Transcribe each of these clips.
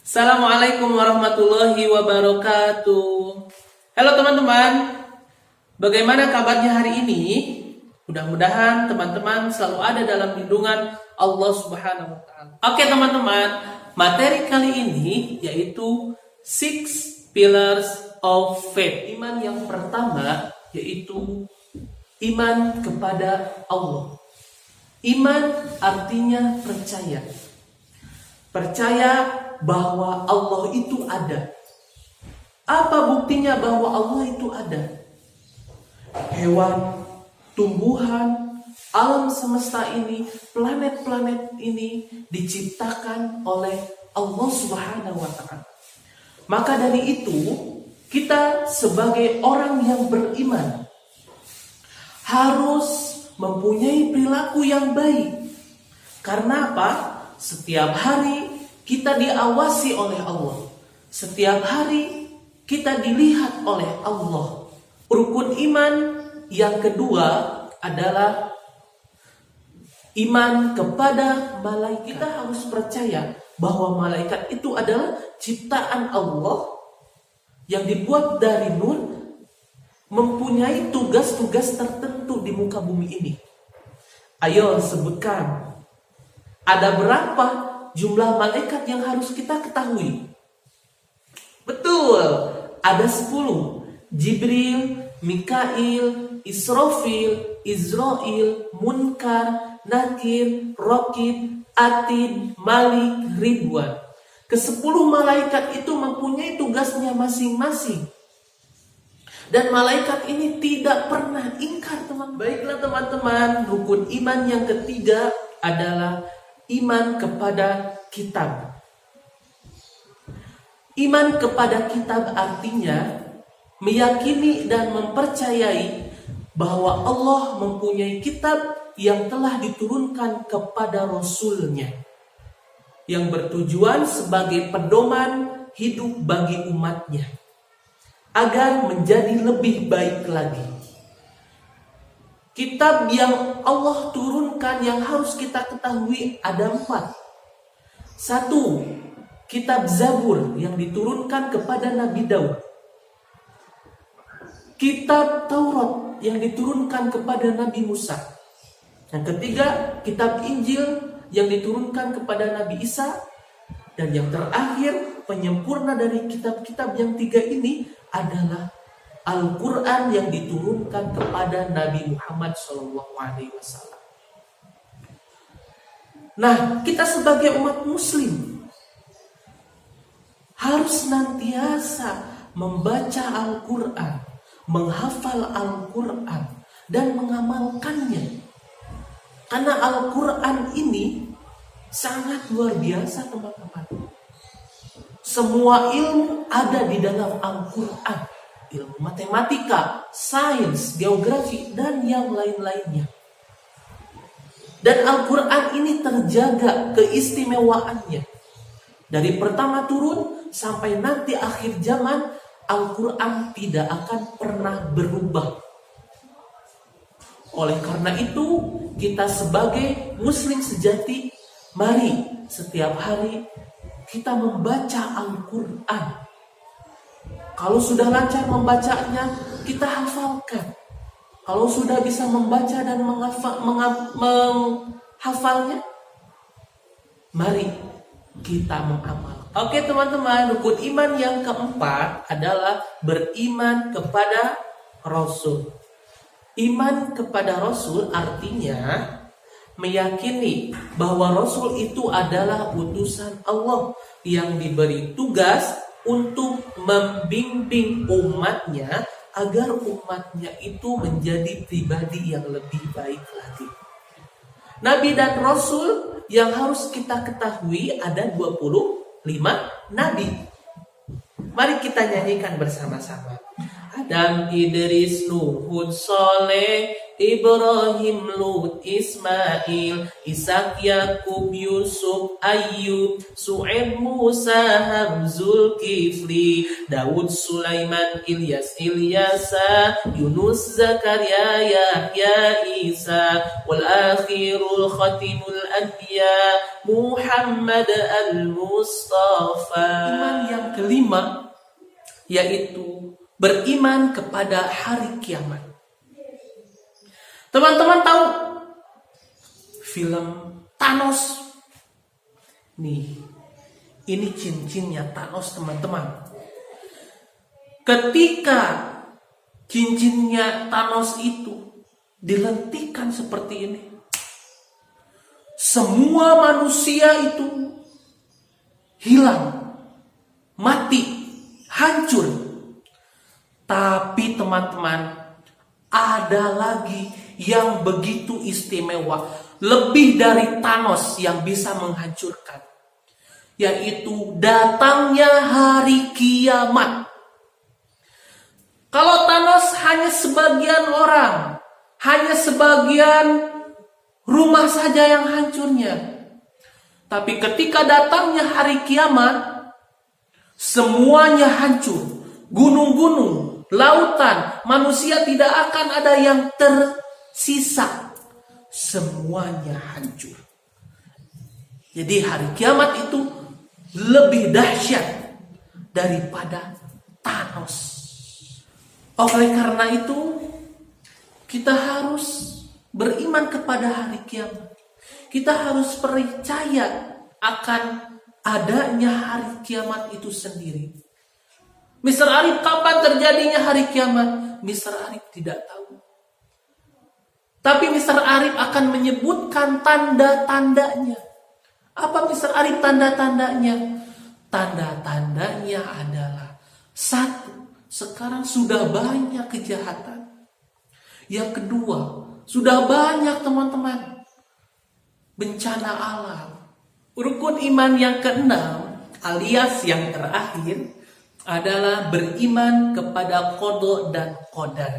Assalamualaikum warahmatullahi wabarakatuh. Halo teman-teman, bagaimana kabarnya hari ini? Mudah-mudahan teman-teman selalu ada dalam lindungan Allah Subhanahu wa Ta'ala. Oke teman-teman, materi kali ini yaitu Six Pillars of Faith. Iman yang pertama yaitu iman kepada Allah. Iman artinya percaya. Percaya bahwa Allah itu ada. Apa buktinya bahwa Allah itu ada? Hewan, tumbuhan, alam semesta ini, planet-planet ini diciptakan oleh Allah Subhanahu wa Ta'ala. Maka dari itu, kita sebagai orang yang beriman harus mempunyai perilaku yang baik. Karena apa? Setiap hari kita diawasi oleh Allah. Setiap hari kita dilihat oleh Allah. Rukun iman yang kedua adalah iman kepada malaikat. Kita harus percaya bahwa malaikat itu adalah ciptaan Allah yang dibuat dari nur, mempunyai tugas-tugas tertentu di muka bumi ini. Ayo sebutkan, ada berapa jumlah malaikat yang harus kita ketahui? Betul, ada 10. Jibril, Mikail, Israfil, Israil, Munkar, Nakir, Rokib, Atid, Malik, Ridwan. Ke-10 malaikat itu mempunyai tugasnya masing-masing. Dan malaikat ini tidak pernah ingkar, teman. Baiklah teman-teman, rukun iman yang ketiga adalah iman kepada kitab. Iman kepada kitab artinya meyakini dan mempercayai bahwa Allah mempunyai kitab yang telah diturunkan kepada Rasul-Nya, yang bertujuan sebagai pedoman hidup bagi umatnya agar menjadi lebih baik lagi. Kitab yang Allah turunkan yang harus kita ketahui ada 4. 1. Kitab Zabur yang diturunkan kepada Nabi Daud. Kitab Taurat yang diturunkan kepada Nabi Musa. Yang ketiga, kitab Injil yang diturunkan kepada Nabi Isa. Dan yang terakhir, penyempurna dari kitab-kitab yang 3 ini adalah Al-Quran yang diturunkan kepada Nabi Muhammad SAW. Nah, kita sebagai umat muslim harus senantiasa membaca Al-Quran, menghafal Al-Quran, dan mengamalkannya. Karena Al-Quran ini sangat luar biasa, teman-teman. Semua ilmu ada di dalam Al-Quran. Ilmu matematika, sains, geografi, dan yang lain-lainnya. Dan Al-Quran ini terjaga keistimewaannya. Dari pertama turun sampai nanti akhir zaman, Al-Quran tidak akan pernah berubah. Oleh karena itu, kita sebagai muslim sejati, mari setiap hari kita membaca Al-Quran. Kalau sudah lancar membacanya, kita hafalkan. Kalau sudah bisa membaca dan menghafalnya, mari kita mengamal. Oke teman-teman, rukun iman yang keempat adalah beriman kepada Rasul. Iman kepada Rasul artinya meyakini bahwa Rasul itu adalah utusan Allah yang diberi tugas untuk membimbing umatnya agar umatnya itu menjadi pribadi yang lebih baik lagi. Nabi dan Rasul yang harus kita ketahui ada 25 Nabi. Mari kita nyanyikan bersama-sama. Adam, Idris, Nuh, Hud, Soleh, Ibrahim, Lut, Ismail, Ishak, Yakub, Yusuf, Ayyub, Su'aib, Musa, Ham, Zulkifli, Daud, Sulaiman, Ilyas, Ilyasa, Yunus, Zakaria, Yahya, Isa, wal akhirul khatimul anbiya, Muhammad al-Mustafa. Iman yang kelima yaitu beriman kepada hari kiamat. Teman-teman tahu film Thanos? Nih, ini cincinnya Thanos, teman-teman. Ketika cincinnya Thanos itu dilentikan seperti ini, semua manusia itu hilang, mati, hancur. Tapi teman-teman, ada lagi yang begitu istimewa, lebih dari Thanos yang bisa menghancurkan, yaitu datangnya hari kiamat. Kalau Thanos hanya sebagian orang, hanya sebagian rumah saja yang hancurnya. Tapi ketika datangnya hari kiamat, semuanya hancur. Gunung-gunung, lautan, manusia tidak akan ada yang tersisa. Semuanya hancur. Jadi hari kiamat itu lebih dahsyat daripada Thanos. Oleh karena itu, kita harus beriman kepada hari kiamat. Kita harus percaya akan adanya hari kiamat itu sendiri. Mr. Arif, kapan terjadinya hari kiamat? Mr. Arif tidak tahu. Tapi Mr. Arif akan menyebutkan tanda-tandanya. Apa Mr. Arif tanda-tandanya? Tanda-tandanya adalah satu, sekarang sudah banyak kejahatan. Yang kedua, sudah banyak teman-teman bencana alam. Rukun iman yang keenam alias yang terakhir adalah beriman kepada qada dan qadar.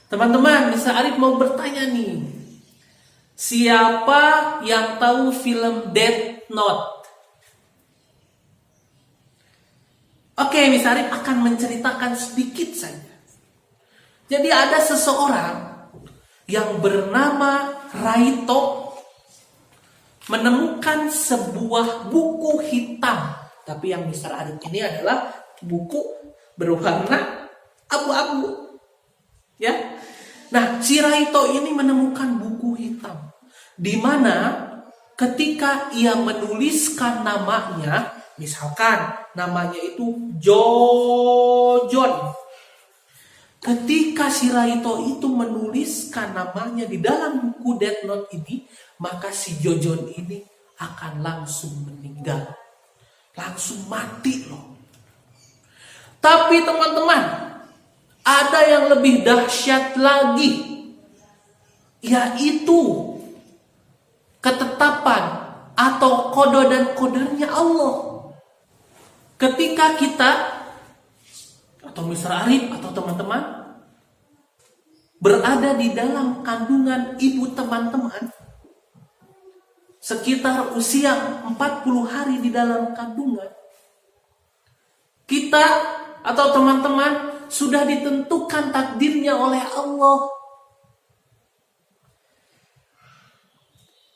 Teman-teman, Mr. Arif mau bertanya nih. Siapa yang tahu film Death Note? Oke, Mr. Arif akan menceritakan sedikit saja. Jadi ada seseorang yang bernama Raito menemukan sebuah buku hitam. Tapi yang Mr. Arif ini adalah buku berwarna abu-abu. Ya. Nah, si Raito ini menemukan buku hitam di mana ketika ia menuliskan namanya, misalkan namanya itu Jojon. Ketika si Raito itu menuliskan namanya di dalam buku Death Note ini, maka si Jojon ini akan langsung meninggal. Langsung mati loh. Tapi teman-teman, ada yang lebih dahsyat lagi, yaitu ketetapan atau qada dan qadarnya Allah. Ketika kita atau Mr. Arif atau teman-teman berada di dalam kandungan ibu teman-teman, sekitar usia 40 hari di dalam kandungan, kita atau teman-teman sudah ditentukan takdirnya oleh Allah.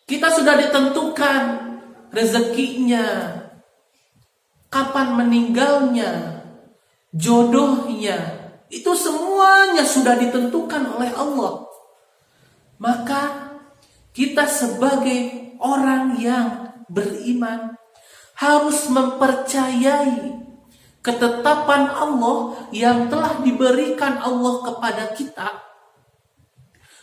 Kita sudah ditentukan rezekinya, kapan meninggalnya, jodohnya. Itu semuanya sudah ditentukan oleh Allah. Maka kita sebagai orang yang beriman harus mempercayai ketetapan Allah yang telah diberikan Allah kepada kita,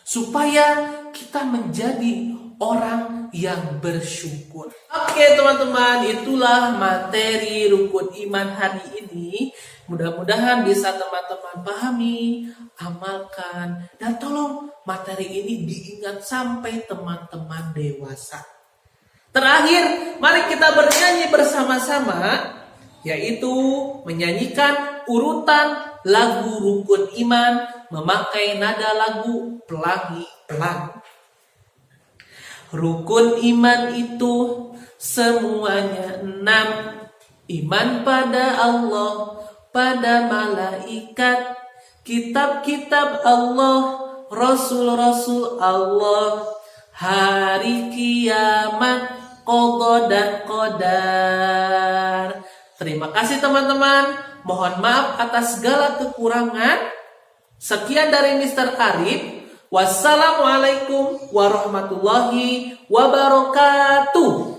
supaya kita menjadi orang yang bersyukur. Oke teman-teman, itulah materi rukun iman hari ini. Mudah-mudahan bisa teman-teman pahami, amalkan, dan tolong materi ini diingat sampai teman-teman dewasa. Terakhir, mari kita bernyanyi bersama-sama, yaitu menyanyikan urutan lagu rukun iman memakai nada lagu pelangi-pelangi. Rukun iman itu semuanya 6. Iman pada Allah, pada malaikat, kitab-kitab Allah, rasul-rasul Allah, hari kiamat, qada dan qadar. Terima kasih teman-teman. Mohon maaf atas segala kekurangan. Sekian dari Mr. Arif. Wassalamualaikum warahmatullahi wabarakatuh.